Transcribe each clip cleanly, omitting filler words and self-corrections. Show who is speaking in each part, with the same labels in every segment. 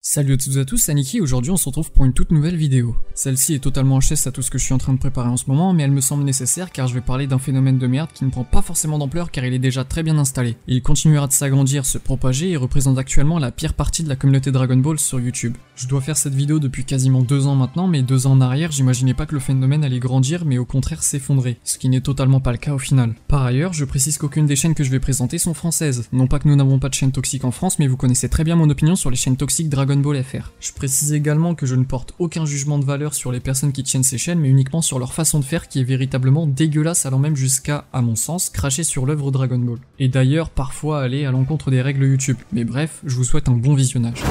Speaker 1: Salut à toutes et à tous, c'est Niki et aujourd'hui on se retrouve pour une toute nouvelle vidéo. Celle-ci est totalement HS à tout ce que je suis en train de préparer en ce moment, mais elle me semble nécessaire car je vais parler d'un phénomène de merde qui ne prend pas forcément d'ampleur car il est déjà très bien installé. Il continuera de s'agrandir, se propager et représente actuellement la pire partie de la communauté Dragon Ball sur YouTube. Je dois faire cette vidéo depuis quasiment 2 ans maintenant, mais 2 ans en arrière j'imaginais pas que le phénomène allait grandir mais au contraire s'effondrer, ce qui n'est totalement pas le cas au final. Par ailleurs, je précise qu'aucune des chaînes que je vais présenter sont françaises. Non pas que nous n'avons pas de chaîne toxique en France, mais vous connaissez très bien mon opinion sur les chaînes toxiques Dragon Ball FR. Je précise également que je ne porte aucun jugement de valeur sur les personnes qui tiennent ces chaînes, mais uniquement sur leur façon de faire qui est véritablement dégueulasse, allant même jusqu'à, à mon sens, cracher sur l'œuvre Dragon Ball. Et d'ailleurs, parfois aller à l'encontre des règles YouTube. Mais bref, je vous souhaite un bon visionnage.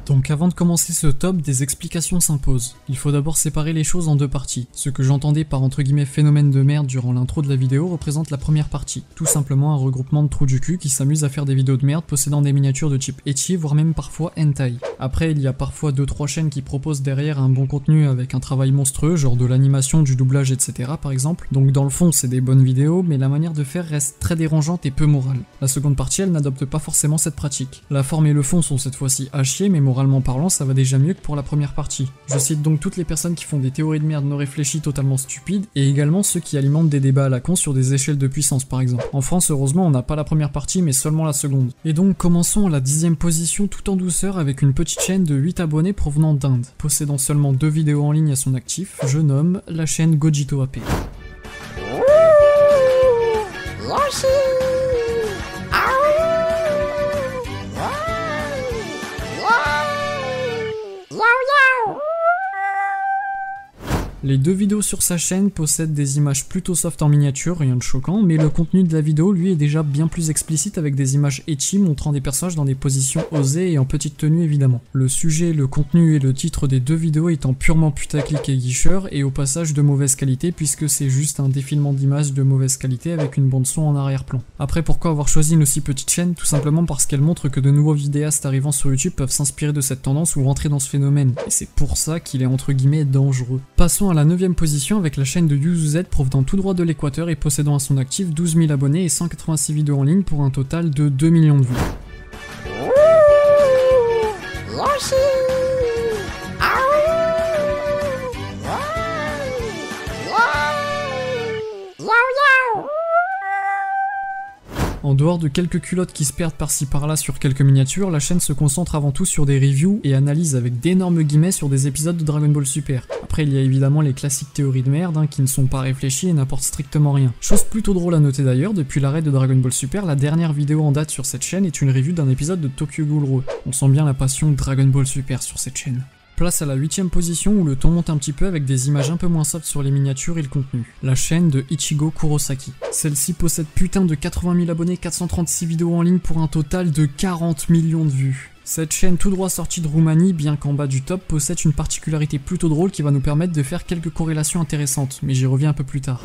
Speaker 1: Donc avant de commencer ce top, des explications s'imposent. Il faut d'abord séparer les choses en deux parties. Ce que j'entendais par entre guillemets phénomène de merde durant l'intro de la vidéo représente la première partie. Tout simplement un regroupement de trous du cul qui s'amusent à faire des vidéos de merde possédant des miniatures de type ecchi, voire même parfois hentai. Après il y a parfois 2-3 chaînes qui proposent derrière un bon contenu avec un travail monstrueux, genre de l'animation, du doublage, etc. par exemple. Donc dans le fond c'est des bonnes vidéos, mais la manière de faire reste très dérangeante et peu morale. La seconde partie elle n'adopte pas forcément cette pratique. La forme et le fond sont cette fois-ci à chier, mais moralement parlant, ça va déjà mieux que pour la première partie. Je cite donc toutes les personnes qui font des théories de merde non réfléchies totalement stupides, et également ceux qui alimentent des débats à la con sur des échelles de puissance par exemple. En France, heureusement, on n'a pas la première partie, mais seulement la seconde. Et donc, commençons à la 10e position tout en douceur avec une petite chaîne de 8 abonnés provenant d'Inde. Possédant seulement 2 vidéos en ligne à son actif, je nomme la chaîne Gogito AP. Les 2 vidéos sur sa chaîne possèdent des images plutôt soft en miniature, rien de choquant, mais le contenu de la vidéo lui est déjà bien plus explicite avec des images ecchi montrant des personnages dans des positions osées et en petite tenue évidemment. Le sujet, le contenu et le titre des 2 vidéos étant purement putaclic et guicheur et au passage de mauvaise qualité puisque c'est juste un défilement d'images de mauvaise qualité avec une bande son en arrière-plan. Après pourquoi avoir choisi une aussi petite chaîne? Tout simplement parce qu'elle montre que de nouveaux vidéastes arrivant sur YouTube peuvent s'inspirer de cette tendance ou rentrer dans ce phénomène, et c'est pour ça qu'il est entre guillemets dangereux. Passons à la 9e position avec la chaîne de YuzuZ provenant tout droit de l'Équateur et possédant à son actif 12 000 abonnés et 186 vidéos en ligne pour un total de 2 millions de vues. En dehors de quelques culottes qui se perdent par-ci par-là sur quelques miniatures, la chaîne se concentre avant tout sur des reviews et analyses avec d'énormes guillemets sur des épisodes de Dragon Ball Super. Après il y a évidemment les classiques théories de merde qui ne sont pas réfléchies et n'apportent strictement rien. Chose plutôt drôle à noter d'ailleurs, depuis l'arrêt de Dragon Ball Super, la dernière vidéo en date sur cette chaîne est une review d'un épisode de Tokyo Ghoul. On sent bien la passion de Dragon Ball Super sur cette chaîne. Place à la 8e position où le ton monte un petit peu avec des images un peu moins soft sur les miniatures et le contenu. La chaîne de Ichigo Kurosaki. Celle-ci possède putain de 80 000 abonnés, 436 vidéos en ligne pour un total de 40 millions de vues. Cette chaîne tout droit sortie de Roumanie, bien qu'en bas du top, possède une particularité plutôt drôle qui va nous permettre de faire quelques corrélations intéressantes, mais j'y reviens un peu plus tard.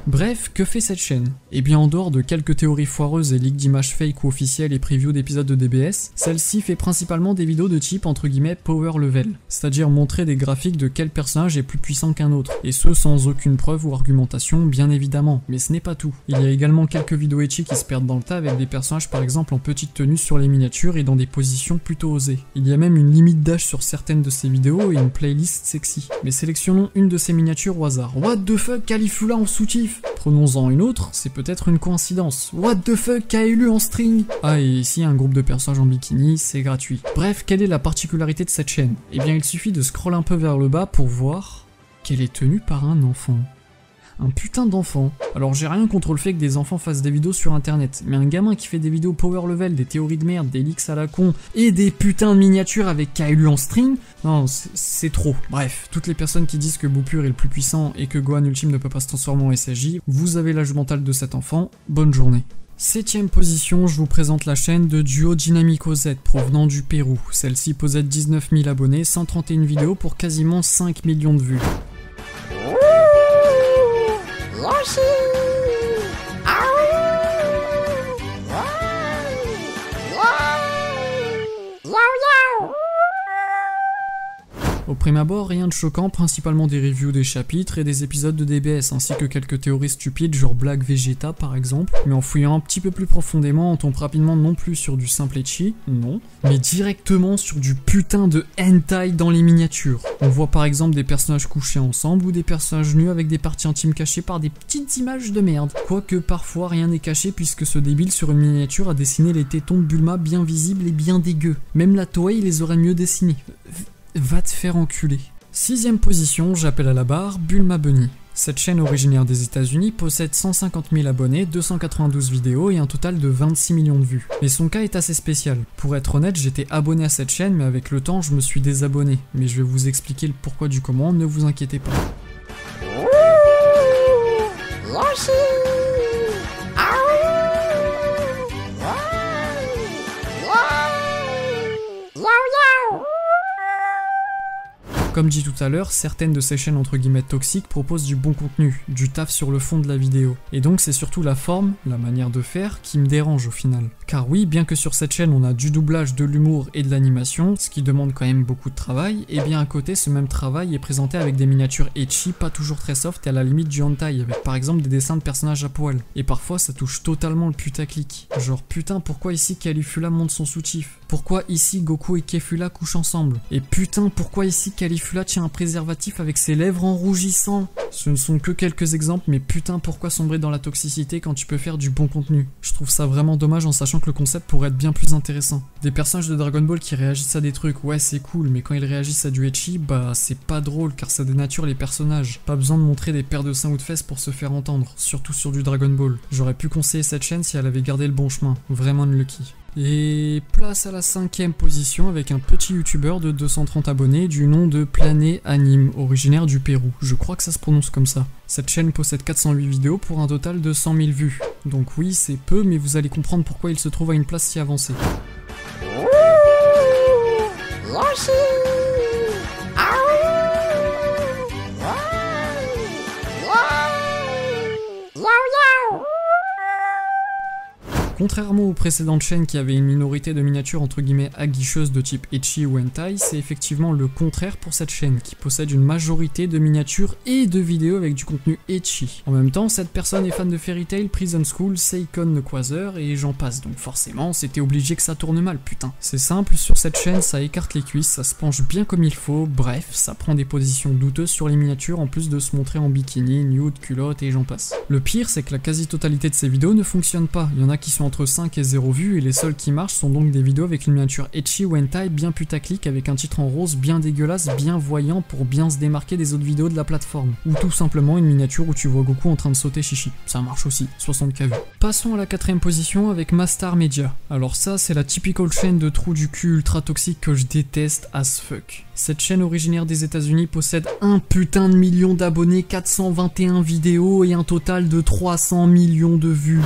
Speaker 1: Bref, que fait cette chaîne? Eh bien en dehors de quelques théories foireuses et leaks d'images fake ou officielles et previews d'épisodes de DBS, celle-ci fait principalement des vidéos de type entre guillemets power level, c'est-à-dire montrer des graphiques de quel personnage est plus puissant qu'un autre, et ce sans aucune preuve ou argumentation bien évidemment, mais ce n'est pas tout. Il y a également quelques vidéos ecchi qui se perdent dans le tas avec des personnages par exemple en petite tenue sur les miniatures et dans des positions plutôt osées. Il y a même une limite d'âge sur certaines de ces vidéos et une playlist sexy. Mais sélectionnons une de ces miniatures au hasard. What the fuck, Caulifla en soutif? Prenons-en une autre, c'est peut-être une coïncidence. What the fuck, Kaelu en string? Ah, et ici un groupe de personnages en bikini, c'est gratuit. Bref, quelle est la particularité de cette chaîne? Eh bien il suffit de scroller un peu vers le bas pour voir qu'elle est tenue par un enfant. Un putain d'enfant. Alors j'ai rien contre le fait que des enfants fassent des vidéos sur internet, mais un gamin qui fait des vidéos power level, des théories de merde, des leaks à la con, et des putains de miniatures avec Kaelu en string, non, c'est trop. Bref, toutes les personnes qui disent que Boupure est le plus puissant et que Gohan Ultime ne peut pas se transformer en SSJ, vous avez l'âge mental de cet enfant, bonne journée. 7ème position, je vous présente la chaîne de Duo Dynamico Z provenant du Pérou. Celle-ci possède 19 000 abonnés, 131 vidéos pour quasiment 5 millions de vues. Au prime abord, rien de choquant, principalement des reviews des chapitres et des épisodes de DBS, ainsi que quelques théories stupides, genre Black Vegeta par exemple. Mais en fouillant un petit peu plus profondément, on tombe rapidement non plus sur du simple ecchi, non, mais directement sur du putain de hentai dans les miniatures. On voit par exemple des personnages couchés ensemble ou des personnages nus avec des parties intimes cachées par des petites images de merde. Quoique parfois rien n'est caché puisque ce débile sur une miniature a dessiné les tétons de Bulma bien visibles et bien dégueux. Même la Toei les aurait mieux dessinés. Va te faire enculer. 6ème position, j'appelle à la barre Bulma Bunny. Cette chaîne originaire des États-Unis possède 150 000 abonnés, 292 vidéos et un total de 26 millions de vues. Mais son cas est assez spécial. Pour être honnête, j'étais abonné à cette chaîne, mais avec le temps, je me suis désabonné. Mais je vais vous expliquer le pourquoi du comment, ne vous inquiétez pas. Comme dit tout à l'heure, certaines de ces chaînes entre guillemets toxiques proposent du bon contenu, du taf sur le fond de la vidéo. Et donc c'est surtout la forme, la manière de faire, qui me dérange au final. Car oui, bien que sur cette chaîne on a du doublage, de l'humour et de l'animation, ce qui demande quand même beaucoup de travail, et bien à côté ce même travail est présenté avec des miniatures ecchi, pas toujours très soft et à la limite du hentai, avec par exemple des dessins de personnages à poil. Et parfois ça touche totalement le putaclic. Genre putain pourquoi ici Caulifla monte son soutif? Pourquoi ici Goku et Kefula couchent ensemble? Et putain pourquoi ici Caulifla tient un préservatif avec ses lèvres en rougissant? Ce ne sont que quelques exemples, mais putain pourquoi sombrer dans la toxicité quand tu peux faire du bon contenu? Je trouve ça vraiment dommage en sachant que le concept pourrait être bien plus intéressant. Des personnages de Dragon Ball qui réagissent à des trucs, ouais c'est cool, mais quand ils réagissent à du ecchi, bah c'est pas drôle car ça dénature les personnages. Pas besoin de montrer des paires de seins ou de fesses pour se faire entendre, surtout sur du Dragon Ball. J'aurais pu conseiller cette chaîne si elle avait gardé le bon chemin, vraiment unlucky. Et place à la 5ème position avec un petit youtubeur de 230 abonnés du nom de Planet Anime, originaire du Pérou. Je crois que ça se prononce comme ça. Cette chaîne possède 408 vidéos pour un total de 100 000 vues. Donc oui, c'est peu, mais vous allez comprendre pourquoi il se trouve à une place si avancée. Contrairement aux précédentes chaînes qui avaient une minorité de miniatures entre guillemets aguicheuses de type ecchi ou hentai, c'est effectivement le contraire pour cette chaîne qui possède une majorité de miniatures et de vidéos avec du contenu ecchi. En même temps, cette personne est fan de Fairy Tail, Prison School, Seikon no Quasar et j'en passe, donc forcément c'était obligé que ça tourne mal, putain. C'est simple, sur cette chaîne ça écarte les cuisses, ça se penche bien comme il faut, bref, ça prend des positions douteuses sur les miniatures en plus de se montrer en bikini, nude, culotte et j'en passe. Le pire c'est que la quasi-totalité de ces vidéos ne fonctionne pas, il y en a qui sont entre 5 et 0 vues et les seules qui marchent sont donc des vidéos avec une miniature ecchi ou hentai bien putaclic avec un titre en rose bien dégueulasse, bien voyant pour bien se démarquer des autres vidéos de la plateforme. Ou tout simplement une miniature où tu vois Goku en train de sauter chichi. Ça marche aussi, 60K vues. Passons à la 4ème position avec Mastar Media. Alors ça c'est la typical chaîne de trou du cul ultra toxique que je déteste as fuck. Cette chaîne originaire des États-Unis possède un putain de million d'abonnés, 421 vidéos et un total de 300 millions de vues.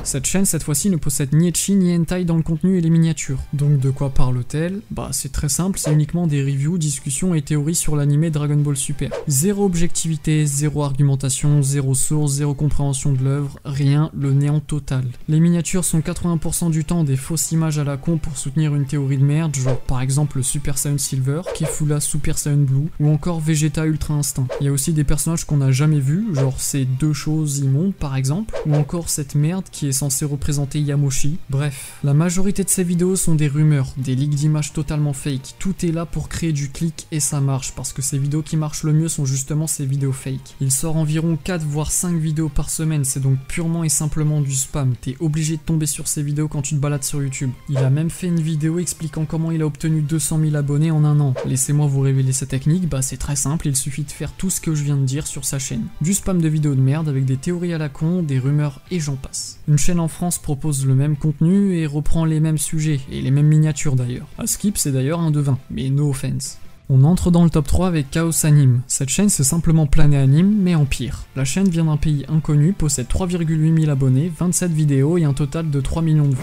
Speaker 1: Cette chaîne, cette fois-ci, ne possède ni ecchi ni hentai dans le contenu et les miniatures. Donc de quoi parle-t-elle? Bah c'est très simple, c'est uniquement des reviews, discussions et théories sur l'anime Dragon Ball Super. Zéro objectivité, zéro argumentation, zéro source, zéro compréhension de l'œuvre, rien, le néant total. Les miniatures sont 80% du temps des fausses images à la con pour soutenir une théorie de merde, genre par exemple le Super Saiyan Silver, Kefula Super Saiyan Blue, ou encore Vegeta Ultra Instinct. Il y a aussi des personnages qu'on n'a jamais vus, genre ces deux choses immondes par exemple, ou encore cette merde qui est censé représenter Yamoshi. Bref, la majorité de ces vidéos sont des rumeurs, des leaks d'images totalement fake. Tout est là pour créer du clic et ça marche parce que ces vidéos qui marchent le mieux sont justement ces vidéos fake. Il sort environ 4 voire 5 vidéos par semaine, c'est donc purement et simplement du spam. T'es obligé de tomber sur ces vidéos quand tu te balades sur YouTube. Il a même fait une vidéo expliquant comment il a obtenu 200 000 abonnés en un an. Laissez-moi vous révéler sa technique, bah c'est très simple, il suffit de faire tout ce que je viens de dire sur sa chaîne. Du spam de vidéos de merde avec des théories à la con, des rumeurs et j'en passe. Une chaîne chaîne en France propose le même contenu et reprend les mêmes sujets, et les mêmes miniatures d'ailleurs. À Skip c'est d'ailleurs un devin, mais no offense. On entre dans le top 3 avec Chaos Anime. Cette chaîne c'est simplement Planet Anime, mais en pire. La chaîne vient d'un pays inconnu, possède 3,8 000 abonnés, 27 vidéos et un total de 3 millions de vues.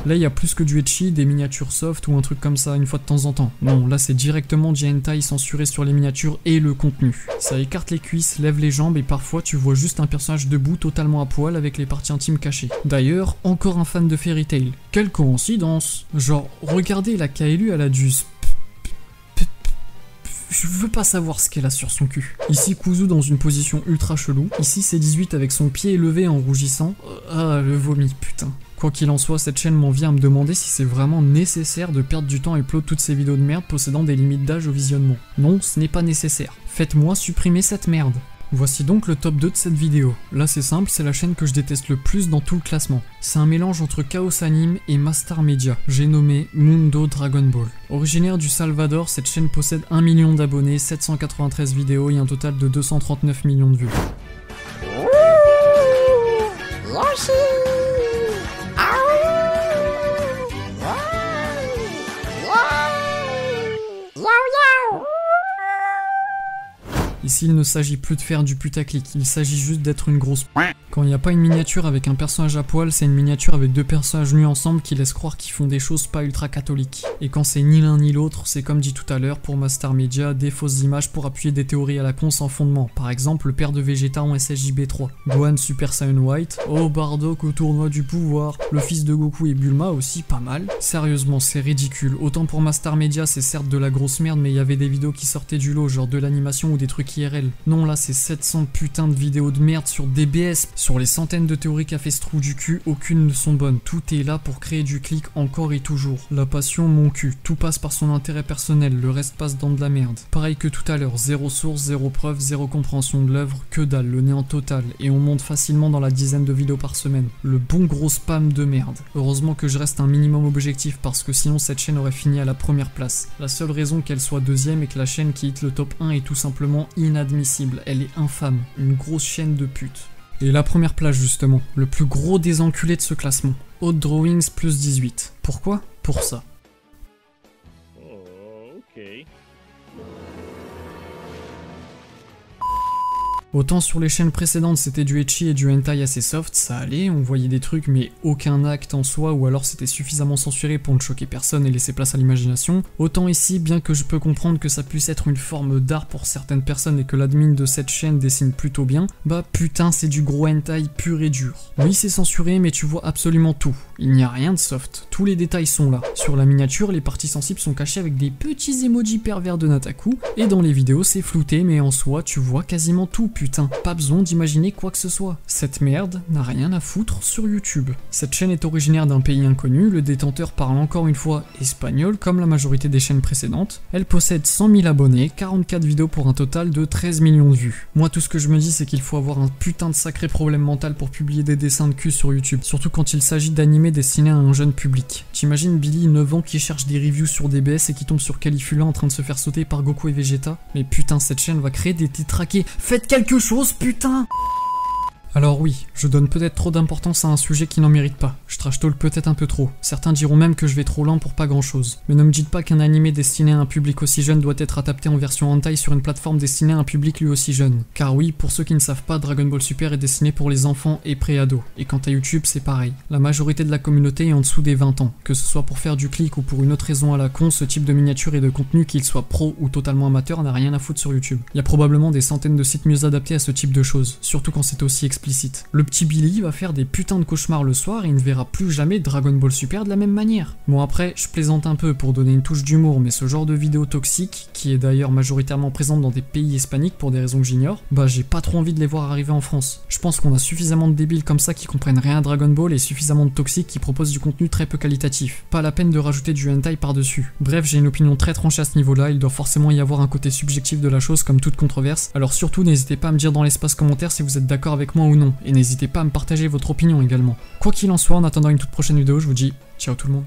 Speaker 1: Là, il y a plus que du ecchi, des miniatures soft ou un truc comme ça une fois de temps en temps. Non, là c'est directement du hentai censuré sur les miniatures et le contenu. Ça écarte les cuisses, lève les jambes et parfois tu vois juste un personnage debout totalement à poil avec les parties intimes cachées. D'ailleurs, encore un fan de Fairy Tail. Quelle coïncidence! Genre, regardez la Kaelu, elle a du... Je veux pas savoir ce qu'elle a sur son cul. Ici, Kuzu dans une position ultra chelou. Ici, c'est 18 avec son pied élevé en rougissant. Ah, le vomi, putain. Quoi qu'il en soit, cette chaîne m'en vient à me demander si c'est vraiment nécessaire de perdre du temps à upload toutes ces vidéos de merde possédant des limites d'âge au visionnement. Non, ce n'est pas nécessaire. Faites-moi supprimer cette merde. Voici donc le top 2 de cette vidéo. Là c'est simple, c'est la chaîne que je déteste le plus dans tout le classement. C'est un mélange entre Chaos Anime et Mastar Media, j'ai nommé Mundo Dragon Ball. Originaire du Salvador, cette chaîne possède 1 million d'abonnés, 793 vidéos et un total de 239 millions de vues. Ici, il ne s'agit plus de faire du putaclic, il s'agit juste d'être une grosse p***. Quand il n'y a pas une miniature avec un personnage à poil, c'est une miniature avec deux personnages nus ensemble qui laissent croire qu'ils font des choses pas ultra catholiques. Et quand c'est ni l'un ni l'autre, c'est comme dit tout à l'heure pour Mastar Media, des fausses images pour appuyer des théories à la con sans fondement. Par exemple, le père de Vegeta en SSJB3, Gohan Super Saiyan White, oh Bardock au tournoi du pouvoir, le fils de Goku et Bulma aussi, pas mal. Sérieusement, c'est ridicule. Autant pour Mastar Media, c'est certes de la grosse merde, mais il y avait des vidéos qui sortaient du lot, genre de l'animation ou des trucs IRL. Non, là c'est 700 putains de vidéos de merde sur DBS. Sur les centaines de théories qu'a fait ce trou du cul, aucune ne sont bonnes. Tout est là pour créer du clic encore et toujours. La passion, mon cul. Tout passe par son intérêt personnel, le reste passe dans de la merde. Pareil que tout à l'heure, zéro source, zéro preuve, zéro compréhension de l'œuvre, que dalle, le néant total. Et on monte facilement dans la dizaine de vidéos par semaine. Le bon gros spam de merde. Heureusement que je reste un minimum objectif parce que sinon cette chaîne aurait fini à la première place. La seule raison qu'elle soit deuxième est que la chaîne qui hit le top 1 est tout simplement inadmissible. Elle est infâme, une grosse chaîne de pute. Et la première place justement, le plus gros des enculés de ce classement, Hot Drawings plus 18. Pourquoi? Pour ça. Autant sur les chaînes précédentes c'était du ecchi et du hentai assez soft, ça allait, on voyait des trucs mais aucun acte en soi ou alors c'était suffisamment censuré pour ne choquer personne et laisser place à l'imagination. Autant ici, bien que je peux comprendre que ça puisse être une forme d'art pour certaines personnes et que l'admin de cette chaîne dessine plutôt bien, bah putain c'est du gros hentai pur et dur. Oui c'est censuré mais tu vois absolument tout, il n'y a rien de soft, tous les détails sont là. Sur la miniature, les parties sensibles sont cachées avec des petits emojis pervers de Nataku et dans les vidéos c'est flouté mais en soi tu vois quasiment tout. Putain, pas besoin d'imaginer quoi que ce soit. Cette merde n'a rien à foutre sur YouTube. Cette chaîne est originaire d'un pays inconnu, le détenteur parle encore une fois espagnol comme la majorité des chaînes précédentes. Elle possède 100 000 abonnés, 44 vidéos pour un total de 13 millions de vues. Moi tout ce que je me dis c'est qu'il faut avoir un putain de sacré problème mental pour publier des dessins de cul sur YouTube, surtout quand il s'agit d'animés destinés à un jeune public. T'imagines Billy, 9 ans, qui cherche des reviews sur DBS et qui tombe sur Caligula en train de se faire sauter par Goku et Vegeta? Mais putain cette chaîne va créer des tétraqués. Faites quelque chose, putain! Alors oui, je donne peut-être trop d'importance à un sujet qui n'en mérite pas, je trash talk peut-être un peu trop, certains diront même que je vais trop lent pour pas grand chose, mais ne me dites pas qu'un animé destiné à un public aussi jeune doit être adapté en version hentai sur une plateforme destinée à un public lui aussi jeune. Car oui, pour ceux qui ne savent pas, Dragon Ball Super est destiné pour les enfants et pré-ados, et quant à YouTube c'est pareil, la majorité de la communauté est en dessous des 20 ans, que ce soit pour faire du clic ou pour une autre raison à la con, ce type de miniature et de contenu, qu'il soit pro ou totalement amateur, n'a rien à foutre sur YouTube. Il y a probablement des centaines de sites mieux adaptés à ce type de choses, surtout quand c'est aussi explicite. Le petit Billy va faire des putains de cauchemars le soir et il ne verra plus jamais Dragon Ball Super de la même manière. Bon après, je plaisante un peu pour donner une touche d'humour, mais ce genre de vidéo toxique, qui est d'ailleurs majoritairement présente dans des pays hispaniques pour des raisons que j'ignore, bah j'ai pas trop envie de les voir arriver en France. Je pense qu'on a suffisamment de débiles comme ça qui comprennent rien à Dragon Ball et suffisamment de toxiques qui proposent du contenu très peu qualitatif. Pas la peine de rajouter du hentai par-dessus. Bref, j'ai une opinion très tranchée à ce niveau-là, il doit forcément y avoir un côté subjectif de la chose comme toute controverse, alors surtout n'hésitez pas à me dire dans l'espace commentaire si vous êtes d'accord avec moi ou non, et n'hésitez pas à me partager votre opinion également. Quoi qu'il en soit, en attendant une toute prochaine vidéo, je vous dis ciao tout le monde.